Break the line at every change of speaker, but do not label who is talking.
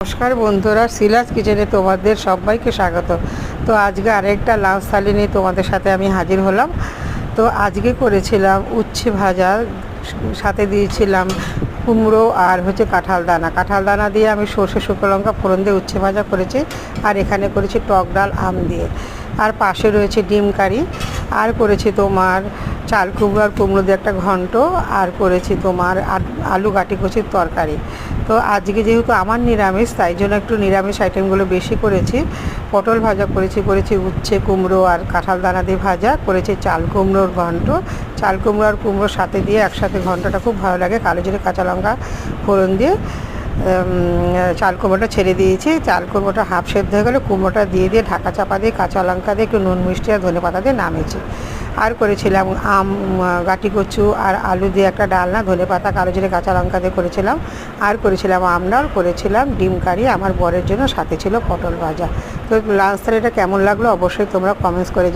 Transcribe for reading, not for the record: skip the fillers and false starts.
নমস্কার বন্ধুরা, শিলাস কিচেনে তোমাদের সবাইকে স্বাগত। তো আজকে আরেকটা লাঞ্চ থালি নিয়ে তোমাদের সাথে আমি হাজির হলাম। তো আজকে করেছিলাম উচ্ছে ভাজা, সাথে দিয়েছিলাম কুমড়ো আর কাঁঠাল দানা দিয়ে আমি সর্ষে শুকনো লঙ্কা ফোড়ন দিয়ে উচ্ছে ভাজা করেছি। আর এখানে করেছি টক ডাল আম দিয়ে, আর পাশে রয়েছে ডিম কারি, আর করেছি তোমার চাল কুমড়ো আর কুমড়ো দিয়ে একটা ঘন্ট, আর করেছি তোমার আলু গাটি কচুর তরকারি। তো আজকে যেহেতু আমার নিরামিষ, তাই জন্য একটু নিরামিষ আইটেমগুলো বেশি করেছি। পটল ভাজা করেছি উচ্ছে কুমড়ো আর কাঁঠাল দানা দিয়ে ভাজা করেছি, চাল কুমড়োর ঘন্ট। চাল কুমড়ো আর কুমড়োর সাথে দিয়ে একসাথে ঘন্টটা খুব ভালো লাগে, কালো জিরে কাঁচা লঙ্কা ফোড়ন দিয়ে চাল কুমড়োটা ছেড়ে দিয়েছি। চাল কুমড়োটা হাফ সেদ্ধ হয়ে গেলে কুমড়োটা দিয়ে ঢাকা চাপা দিয়ে কাঁচা লঙ্কা দিয়ে একটু নুন মিষ্টি আর ধনেপাতা দিয়ে নামিয়েছি। আর করেছিলাম আম গাটি কচু আর আলু দিয়ে একটা ডালনা, ধনেপাতা কালো জিরে কাঁচা লঙ্কা দিয়ে করেছিলাম। আর করেছিলাম আমডাল, করেছিলাম ডিম কারি আমার বরের জন্য, সাথে ছিল পটল ভাজা। তো লাঞ্চ থালিটা কেমন লাগলো অবশ্যই তোমরা কমেন্টস করে